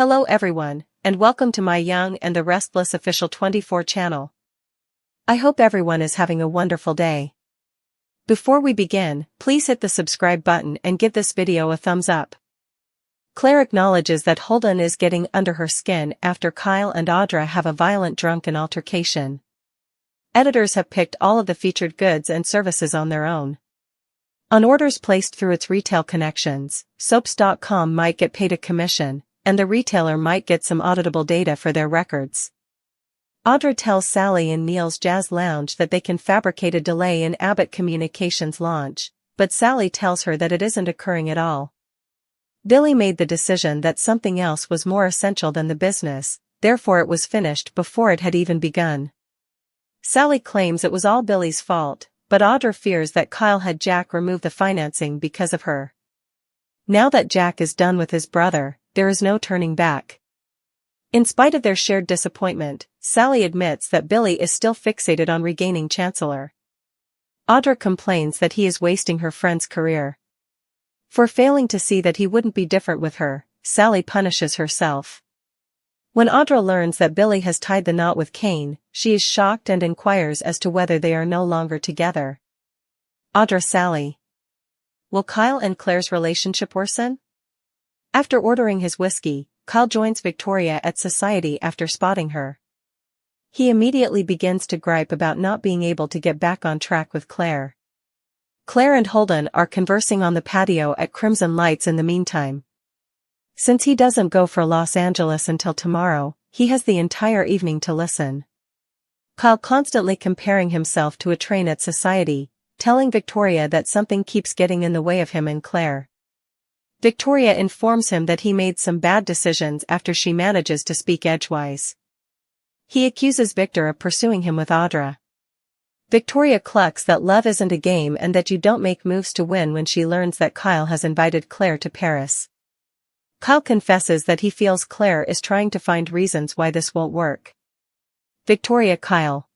Hello everyone, and welcome to my Young and the Restless official 24 channel. I hope everyone is having a wonderful day. Before we begin, please hit the subscribe button and give this video a thumbs up. Claire acknowledges that Holden is getting under her skin after Kyle and Audra have a violent drunken altercation. Editors have picked all of the featured goods and services on their own. On orders placed through its retail connections, soaps.com might get paid a commission, and the retailer might get some auditable data for their records. Audra tells Sally in Neil's Jazz Lounge that they can fabricate a delay in Abbott Communications' launch, but Sally tells her that it isn't occurring at all. Billy made the decision that something else was more essential than the business, therefore it was finished before it had even begun. Sally claims it was all Billy's fault, but Audra fears that Kyle had Jack remove the financing because of her. Now that Jack is done with his brother, there is no turning back. In spite of their shared disappointment, Sally admits that Billy is still fixated on regaining Chancellor. Audra complains that he is wasting her friend's career. For failing to see that he wouldn't be different with her, Sally punishes herself. When Audra learns that Billy has tied the knot with Kane, she is shocked and inquires as to whether they are no longer together. Audra Sally. Will Kyle and Claire's relationship worsen? After ordering his whiskey, Kyle joins Victoria at Society after spotting her. He immediately begins to gripe about not being able to get back on track with Claire. Claire and Holden are conversing on the patio at Crimson Lights in the meantime. Since he doesn't go for Los Angeles until tomorrow, he has the entire evening to listen. Kyle constantly comparing himself to a train at Society, telling Victoria that something keeps getting in the way of him and Claire. Victoria informs him that he made some bad decisions after she manages to speak edgewise. He accuses Victor of pursuing him with Audra. Victoria clucks that love isn't a game and that you don't make moves to win when she learns that Kyle has invited Claire to Paris. Kyle confesses that he feels Claire is trying to find reasons why this won't work. Victoria Kyle.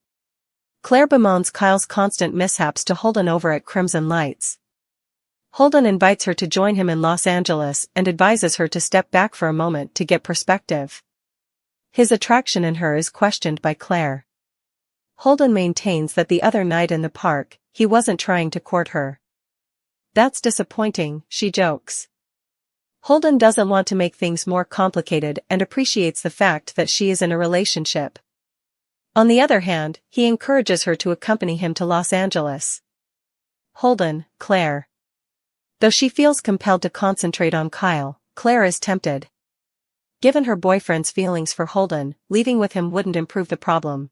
Claire bemoans Kyle's constant mishaps to Holden over at Crimson Lights. Holden invites her to join him in Los Angeles and advises her to step back for a moment to get perspective. His attraction in her is questioned by Claire. Holden maintains that the other night in the park, he wasn't trying to court her. That's disappointing, she jokes. Holden doesn't want to make things more complicated and appreciates the fact that she is in a relationship. On the other hand, he encourages her to accompany him to Los Angeles. Holden, Claire. Though she feels compelled to concentrate on Kyle, Claire is tempted. Given her boyfriend's feelings for Holden, leaving with him wouldn't improve the problem.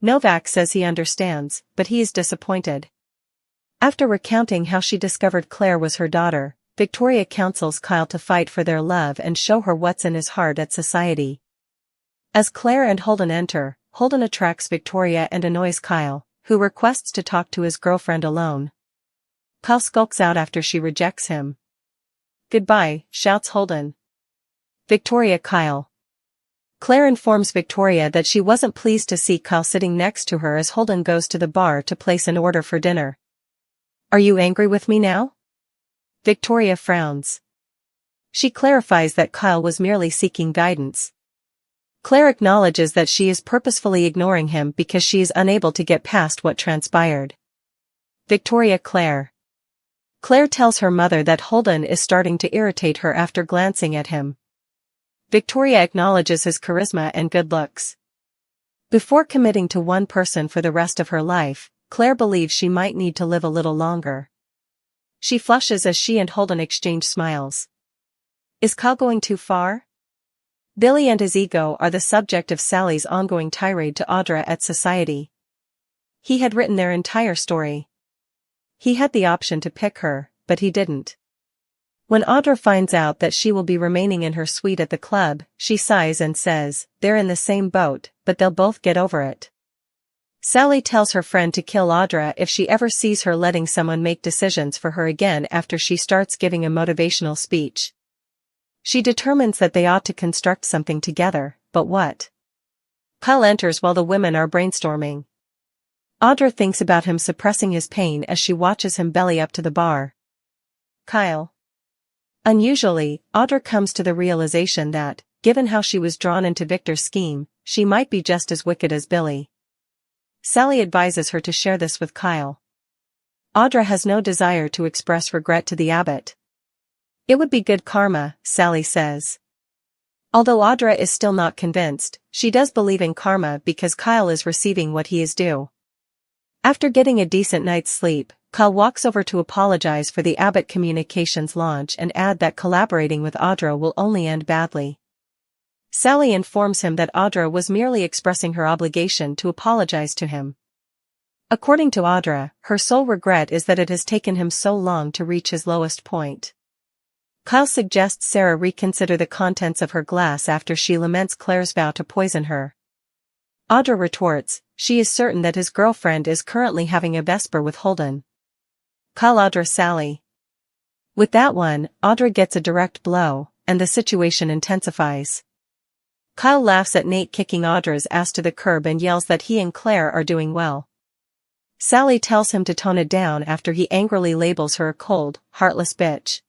Novak says he understands, but he is disappointed. After recounting how she discovered Claire was her daughter, Victoria counsels Kyle to fight for their love and show her what's in his heart at Society. As Claire and Holden enter, Holden attracts Victoria and annoys Kyle, who requests to talk to his girlfriend alone. Kyle skulks out after she rejects him. Goodbye, shouts Holden. Victoria Kyle. Claire informs Victoria that she wasn't pleased to see Kyle sitting next to her as Holden goes to the bar to place an order for dinner. Are you angry with me now? Victoria frowns. She clarifies that Kyle was merely seeking guidance. Claire acknowledges that she is purposefully ignoring him because she is unable to get past what transpired. Victoria Claire. Claire tells her mother that Holden is starting to irritate her after glancing at him. Victoria acknowledges his charisma and good looks. Before committing to one person for the rest of her life, Claire believes she might need to live a little longer. She flushes as she and Holden exchange smiles. Is Kyle going too far? Billy and his ego are the subject of Sally's ongoing tirade to Audra at Society. He had written their entire story. He had the option to pick her, but he didn't. When Audra finds out that she will be remaining in her suite at the club, she sighs and says, they're in the same boat, but they'll both get over it. Sally tells her friend to kill Audra if she ever sees her letting someone make decisions for her again after she starts giving a motivational speech. She determines that they ought to construct something together, but what? Kyle enters while the women are brainstorming. Audra thinks about him suppressing his pain as she watches him belly up to the bar. Kyle. Unusually, Audra comes to the realization that, given how she was drawn into Victor's scheme, she might be just as wicked as Billy. Sally advises her to share this with Kyle. Audra has no desire to express regret to the abbot. It would be good karma, Sally says. Although Audra is still not convinced, she does believe in karma because Kyle is receiving what he is due. After getting a decent night's sleep, Kyle walks over to apologize for the Abbott Communications launch and add that collaborating with Audra will only end badly. Sally informs him that Audra was merely expressing her obligation to apologize to him. According to Audra, her sole regret is that it has taken him so long to reach his lowest point. Kyle suggests Sarah reconsider the contents of her glass after she laments Claire's vow to poison her. Audra retorts, she is certain that his girlfriend is currently having a vesper with Holden. Kyle Audra Sally. With that one, Audra gets a direct blow, and the situation intensifies. Kyle laughs at Nate kicking Audra's ass to the curb and yells that he and Claire are doing well. Sally tells him to tone it down after he angrily labels her a cold, heartless bitch.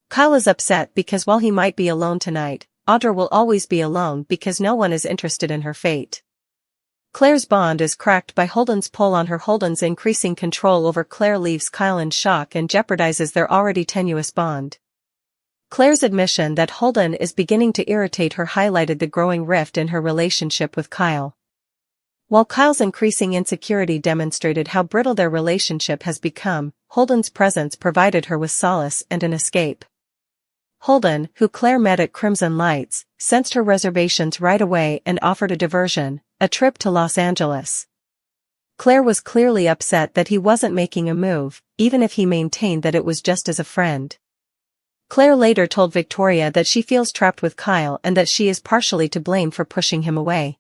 Kyle is upset because while he might be alone tonight, Audra will always be alone because no one is interested in her fate. Claire's bond is cracked by Holden's pull on her. Holden's increasing control over Claire leaves Kyle in shock and jeopardizes their already tenuous bond. Claire's admission that Holden is beginning to irritate her highlighted the growing rift in her relationship with Kyle. While Kyle's increasing insecurity demonstrated how brittle their relationship has become, Holden's presence provided her with solace and an escape. Holden, who Claire met at Crimson Lights, sensed her reservations right away and offered a diversion, a trip to Los Angeles. Claire was clearly upset that he wasn't making a move, even if he maintained that it was just as a friend. Claire later told Victoria that she feels trapped with Kyle and that she is partially to blame for pushing him away.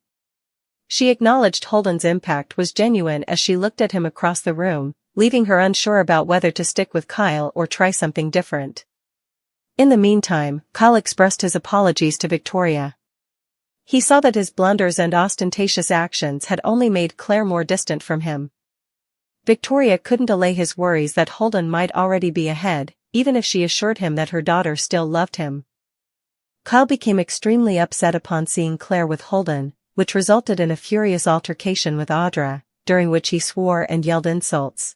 She acknowledged Holden's impact was genuine as she looked at him across the room, leaving her unsure about whether to stick with Kyle or try something different. In the meantime, Kyle expressed his apologies to Victoria. He saw that his blunders and ostentatious actions had only made Claire more distant from him. Victoria couldn't allay his worries that Holden might already be ahead, even if she assured him that her daughter still loved him. Kyle became extremely upset upon seeing Claire with Holden, which resulted in a furious altercation with Audra, during which he swore and yelled insults.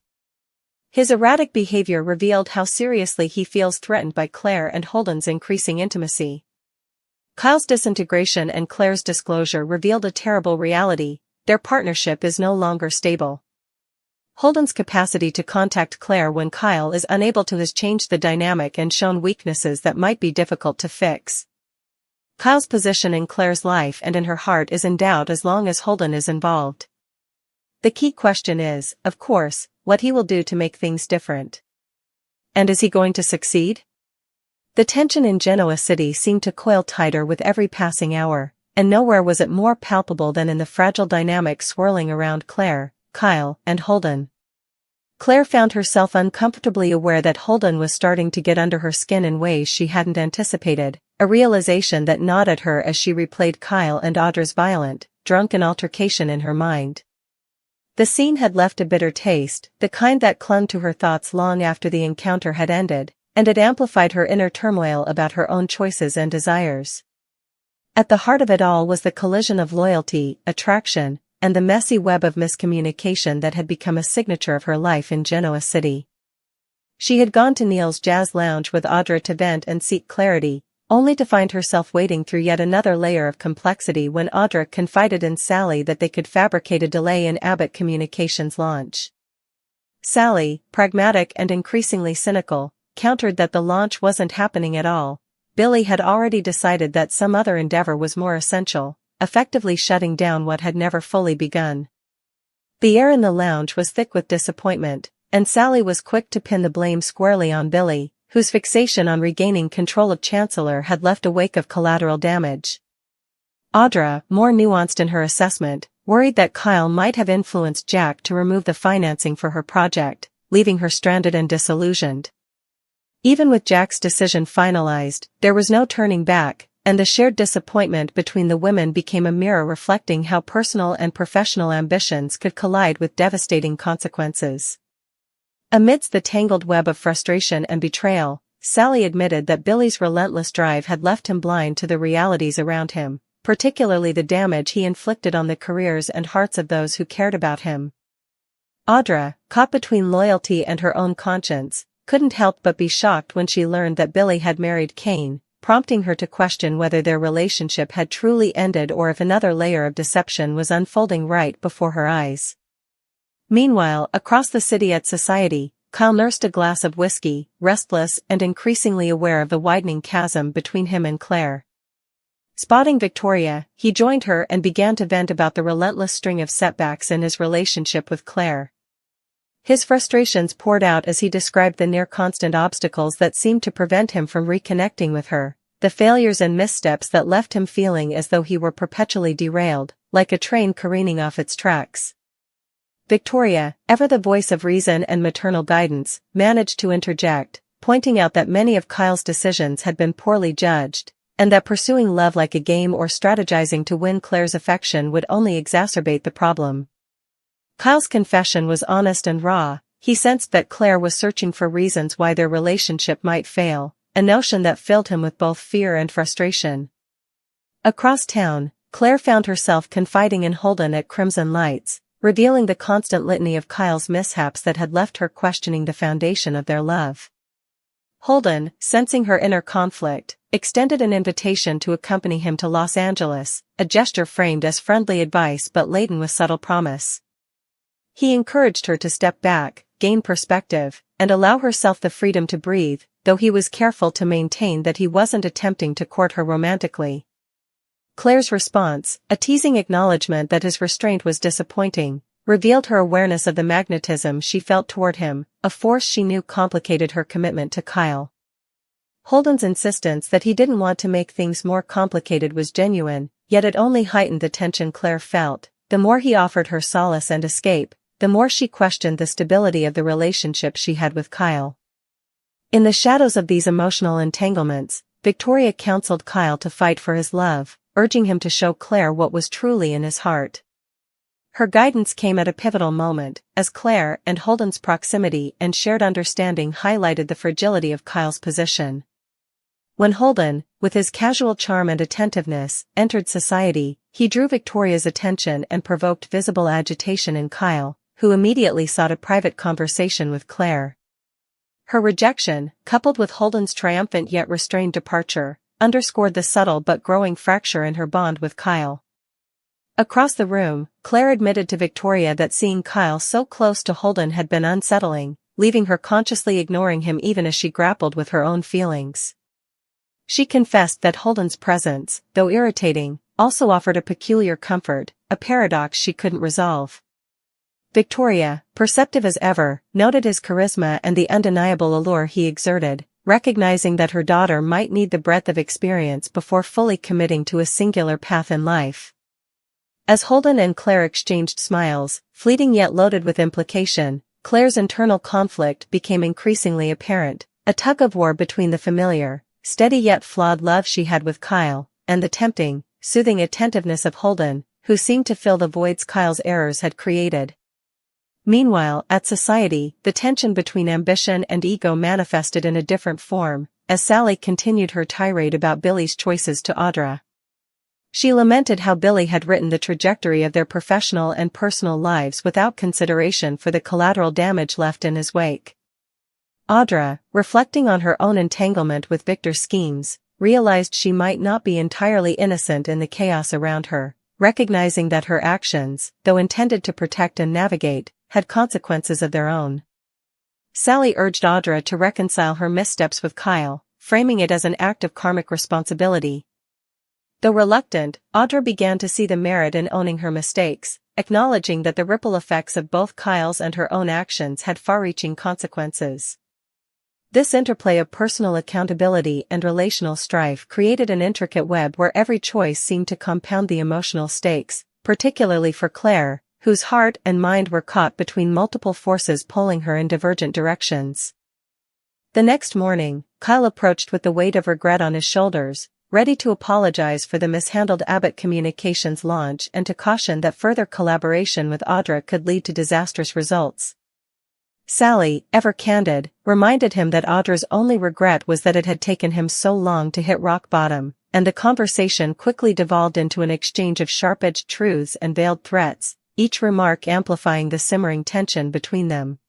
His erratic behavior revealed how seriously he feels threatened by Claire and Holden's increasing intimacy. Kyle's disintegration and Claire's disclosure revealed a terrible reality: their partnership is no longer stable. Holden's capacity to contact Claire when Kyle is unable to has changed the dynamic and shown weaknesses that might be difficult to fix. Kyle's position in Claire's life and in her heart is in doubt as long as Holden is involved. The key question is, of course, what he will do to make things different. And is he going to succeed? The tension in Genoa City seemed to coil tighter with every passing hour, and nowhere was it more palpable than in the fragile dynamic swirling around Claire, Kyle, and Holden. Claire found herself uncomfortably aware that Holden was starting to get under her skin in ways she hadn't anticipated, a realization that gnawed at her as she replayed Kyle and Audra's violent, drunken altercation in her mind. The scene had left a bitter taste, the kind that clung to her thoughts long after the encounter had ended, and it amplified her inner turmoil about her own choices and desires. At the heart of it all was the collision of loyalty, attraction, and the messy web of miscommunication that had become a signature of her life in Genoa City. She had gone to Neil's jazz lounge with Audra to vent and seek clarity, only to find herself wading through yet another layer of complexity when Audra confided in Sally that they could fabricate a delay in Abbott Communications' launch. Sally, pragmatic and increasingly cynical, countered that the launch wasn't happening at all. Billy had already decided that some other endeavor was more essential, effectively shutting down what had never fully begun. The air in the lounge was thick with disappointment, and Sally was quick to pin the blame squarely on Billy, whose fixation on regaining control of Chancellor had left a wake of collateral damage. Audra, more nuanced in her assessment, worried that Kyle might have influenced Jack to remove the financing for her project, leaving her stranded and disillusioned. Even with Jack's decision finalized, there was no turning back, and the shared disappointment between the women became a mirror reflecting how personal and professional ambitions could collide with devastating consequences. Amidst the tangled web of frustration and betrayal, Sally admitted that Billy's relentless drive had left him blind to the realities around him, particularly the damage he inflicted on the careers and hearts of those who cared about him. Audra, caught between loyalty and her own conscience, couldn't help but be shocked when she learned that Billy had married Kane, prompting her to question whether their relationship had truly ended or if another layer of deception was unfolding right before her eyes. Meanwhile, across the city at Society, Kyle nursed a glass of whiskey, restless and increasingly aware of the widening chasm between him and Claire. Spotting Victoria, he joined her and began to vent about the relentless string of setbacks in his relationship with Claire. His frustrations poured out as he described the near-constant obstacles that seemed to prevent him from reconnecting with her, the failures and missteps that left him feeling as though he were perpetually derailed, like a train careening off its tracks. Victoria, ever the voice of reason and maternal guidance, managed to interject, pointing out that many of Kyle's decisions had been poorly judged, and that pursuing love like a game or strategizing to win Claire's affection would only exacerbate the problem. Kyle's confession was honest and raw. He sensed that Claire was searching for reasons why their relationship might fail, a notion that filled him with both fear and frustration. Across town, Claire found herself confiding in Holden at Crimson Lights, revealing the constant litany of Kyle's mishaps that had left her questioning the foundation of their love. Holden, sensing her inner conflict, extended an invitation to accompany him to Los Angeles, a gesture framed as friendly advice but laden with subtle promise. He encouraged her to step back, gain perspective, and allow herself the freedom to breathe, though he was careful to maintain that he wasn't attempting to court her romantically. Claire's response, a teasing acknowledgement that his restraint was disappointing, revealed her awareness of the magnetism she felt toward him, a force she knew complicated her commitment to Kyle. Holden's insistence that he didn't want to make things more complicated was genuine, yet it only heightened the tension Claire felt. The more he offered her solace and escape, the more she questioned the stability of the relationship she had with Kyle. In the shadows of these emotional entanglements, Victoria counseled Kyle to fight for his love, urging him to show Claire what was truly in his heart. Her guidance came at a pivotal moment, as Claire and Holden's proximity and shared understanding highlighted the fragility of Kyle's position. When Holden, with his casual charm and attentiveness, entered Society, he drew Victoria's attention and provoked visible agitation in Kyle, who immediately sought a private conversation with Claire. Her rejection, coupled with Holden's triumphant yet restrained departure, underscored the subtle but growing fracture in her bond with Kyle. Across the room, Claire admitted to Victoria that seeing Kyle so close to Holden had been unsettling, leaving her consciously ignoring him even as she grappled with her own feelings. She confessed that Holden's presence, though irritating, also offered a peculiar comfort, a paradox she couldn't resolve. Victoria, perceptive as ever, noted his charisma and the undeniable allure he exerted, recognizing that her daughter might need the breadth of experience before fully committing to a singular path in life. As Holden and Claire exchanged smiles, fleeting yet loaded with implication, Claire's internal conflict became increasingly apparent, a tug-of-war between the familiar, steady yet flawed love she had with Kyle, and the tempting, soothing attentiveness of Holden, who seemed to fill the voids Kyle's errors had created. Meanwhile, at Society, the tension between ambition and ego manifested in a different form, as Sally continued her tirade about Billy's choices to Audra. She lamented how Billy had written the trajectory of their professional and personal lives without consideration for the collateral damage left in his wake. Audra, reflecting on her own entanglement with Victor's schemes, realized she might not be entirely innocent in the chaos around her, recognizing that her actions, though intended to protect and navigate, had consequences of their own. Sally urged Audra to reconcile her missteps with Kyle, framing it as an act of karmic responsibility. Though reluctant, Audra began to see the merit in owning her mistakes, acknowledging that the ripple effects of both Kyle's and her own actions had far-reaching consequences. This interplay of personal accountability and relational strife created an intricate web where every choice seemed to compound the emotional stakes, particularly for Claire, whose heart and mind were caught between multiple forces pulling her in divergent directions. The next morning, Kyle approached with the weight of regret on his shoulders, ready to apologize for the mishandled Abbott Communications launch and to caution that further collaboration with Audra could lead to disastrous results. Sally, ever candid, reminded him that Audra's only regret was that it had taken him so long to hit rock bottom, and the conversation quickly devolved into an exchange of sharp-edged truths and veiled threats, each remark amplifying the simmering tension between them.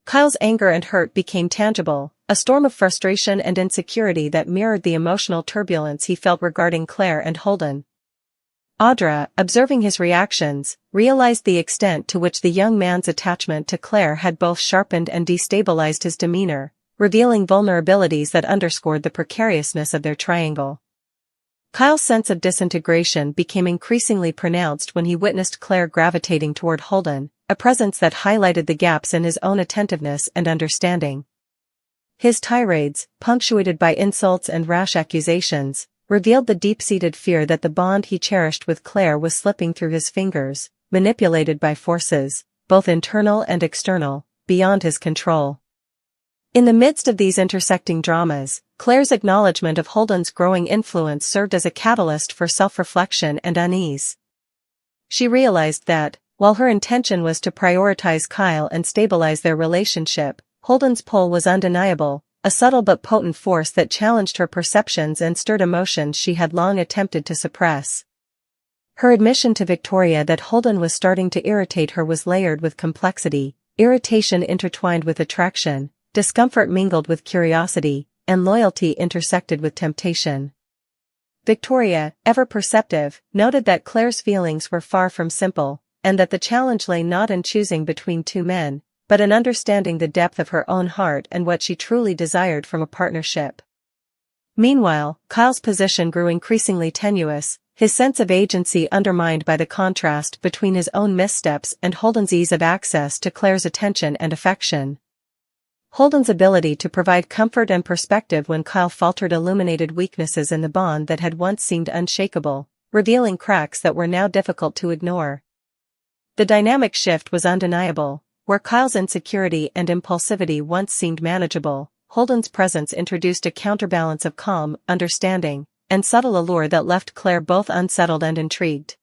Kyle's anger and hurt became tangible, a storm of frustration and insecurity that mirrored the emotional turbulence he felt regarding Claire and Holden. Audra, observing his reactions, realized the extent to which the young man's attachment to Claire had both sharpened and destabilized his demeanor, revealing vulnerabilities that underscored the precariousness of their triangle. Kyle's sense of disintegration became increasingly pronounced when he witnessed Claire gravitating toward Holden, a presence that highlighted the gaps in his own attentiveness and understanding. His tirades, punctuated by insults and rash accusations, revealed the deep-seated fear that the bond he cherished with Claire was slipping through his fingers, manipulated by forces, both internal and external, beyond his control. In the midst of these intersecting dramas, Claire's acknowledgement of Holden's growing influence served as a catalyst for self-reflection and unease. She realized that, while her intention was to prioritize Kyle and stabilize their relationship, Holden's pull was undeniable, a subtle but potent force that challenged her perceptions and stirred emotions she had long attempted to suppress. Her admission to Victoria that Holden was starting to irritate her was layered with complexity, irritation intertwined with attraction, discomfort mingled with curiosity, and loyalty intersected with temptation. Victoria, ever perceptive, noted that Claire's feelings were far from simple, and that the challenge lay not in choosing between two men, but in understanding the depth of her own heart and what she truly desired from a partnership. Meanwhile, Kyle's position grew increasingly tenuous, his sense of agency undermined by the contrast between his own missteps and Holden's ease of access to Claire's attention and affection. Holden's ability to provide comfort and perspective when Kyle faltered illuminated weaknesses in the bond that had once seemed unshakable, revealing cracks that were now difficult to ignore. The dynamic shift was undeniable. Where Kyle's insecurity and impulsivity once seemed manageable, Holden's presence introduced a counterbalance of calm, understanding, and subtle allure that left Claire both unsettled and intrigued.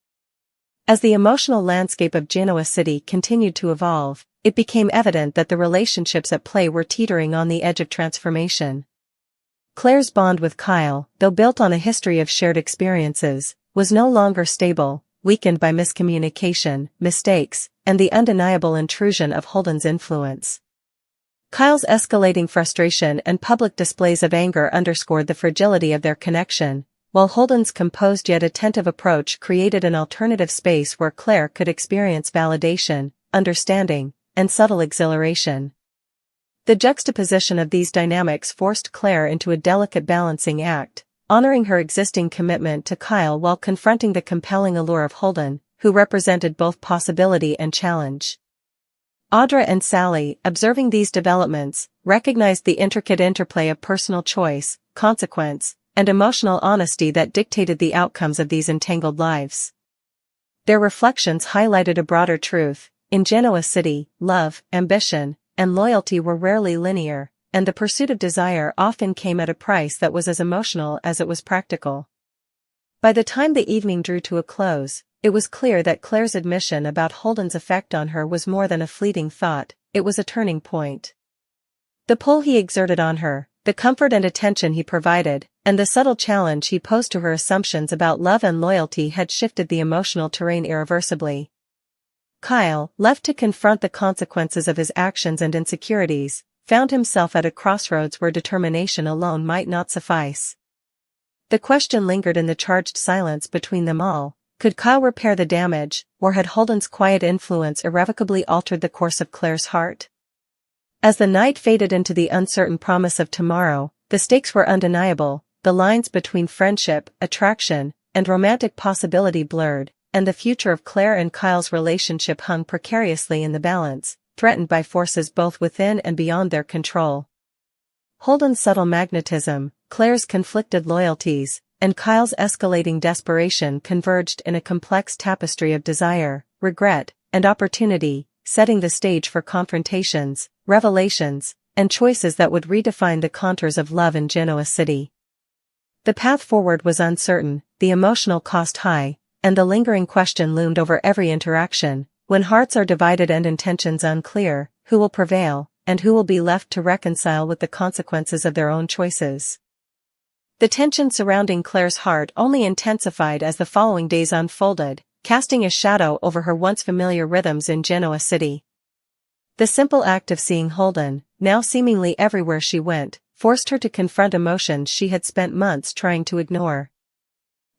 As the emotional landscape of Genoa City continued to evolve, it became evident that the relationships at play were teetering on the edge of transformation. Claire's bond with Kyle, though built on a history of shared experiences, was no longer stable, weakened by miscommunication, mistakes, and the undeniable intrusion of Holden's influence. Kyle's escalating frustration and public displays of anger underscored the fragility of their connection, while Holden's composed yet attentive approach created an alternative space where Claire could experience validation, understanding, and subtle exhilaration. The juxtaposition of these dynamics forced Claire into a delicate balancing act, honoring her existing commitment to Kyle while confronting the compelling allure of Holden, who represented both possibility and challenge. Audra and Sally, observing these developments, recognized the intricate interplay of personal choice, consequence, and emotional honesty that dictated the outcomes of these entangled lives. Their reflections highlighted a broader truth: in Genoa City, love, ambition, and loyalty were rarely linear, and the pursuit of desire often came at a price that was as emotional as it was practical. By the time the evening drew to a close, it was clear that Claire's admission about Holden's effect on her was more than a fleeting thought, it was a turning point. The pull he exerted on her, the comfort and attention he provided, and the subtle challenge he posed to her assumptions about love and loyalty had shifted the emotional terrain irreversibly. Kyle, left to confront the consequences of his actions and insecurities, found himself at a crossroads where determination alone might not suffice. The question lingered in the charged silence between them all: could Kyle repair the damage, or had Holden's quiet influence irrevocably altered the course of Claire's heart? As the night faded into the uncertain promise of tomorrow, the stakes were undeniable, the lines between friendship, attraction, and romantic possibility blurred, and the future of Claire and Kyle's relationship hung precariously in the balance, threatened by forces both within and beyond their control. Holden's subtle magnetism, Claire's conflicted loyalties, and Kyle's escalating desperation converged in a complex tapestry of desire, regret, and opportunity, setting the stage for confrontations, revelations, and choices that would redefine the contours of love in Genoa City. The path forward was uncertain, the emotional cost high, and the lingering question loomed over every interaction: when hearts are divided and intentions unclear, who will prevail, and who will be left to reconcile with the consequences of their own choices. The tension surrounding Claire's heart only intensified as the following days unfolded, casting a shadow over her once familiar rhythms in Genoa City. The simple act of seeing Holden, now seemingly everywhere she went, forced her to confront emotions she had spent months trying to ignore.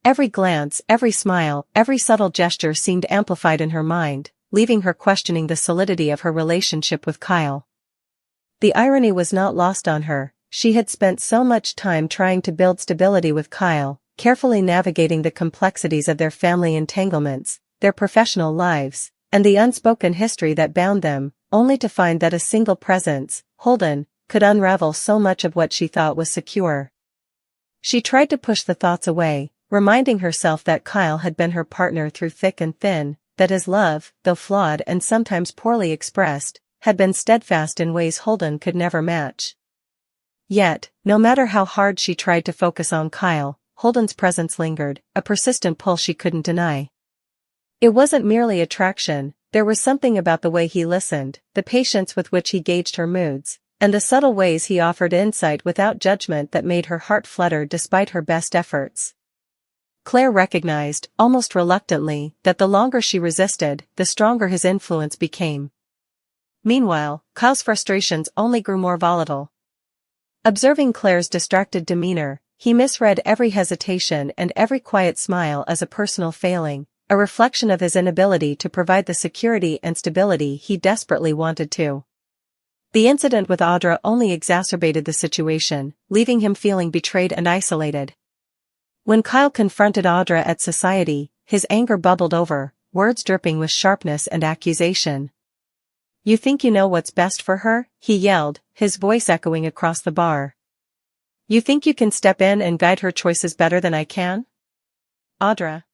Every glance, every smile, every subtle gesture seemed amplified in her mind, leaving her questioning the solidity of her relationship with Kyle. The irony was not lost on her. She had spent so much time trying to build stability with Kyle, carefully navigating the complexities of their family entanglements, their professional lives, and the unspoken history that bound them, only to find that a single presence, Holden, could unravel so much of what she thought was secure. She tried to push the thoughts away, reminding herself that Kyle had been her partner through thick and thin, that his love, though flawed and sometimes poorly expressed, had been steadfast in ways Holden could never match. Yet, no matter how hard she tried to focus on Kyle, Holden's presence lingered, a persistent pull she couldn't deny. It wasn't merely attraction, there was something about the way he listened, the patience with which he gauged her moods, and the subtle ways he offered insight without judgment that made her heart flutter despite her best efforts. Claire recognized, almost reluctantly, that the longer she resisted, the stronger his influence became. Meanwhile, Kyle's frustrations only grew more volatile. Observing Claire's distracted demeanor, he misread every hesitation and every quiet smile as a personal failing, a reflection of his inability to provide the security and stability he desperately wanted to. The incident with Audra only exacerbated the situation, leaving him feeling betrayed and isolated. When Kyle confronted Audra at society, his anger bubbled over, words dripping with sharpness and accusation. "You think you know what's best for her?" he yelled, his voice echoing across the bar. "You think you can step in and guide her choices better than I can?" Audra,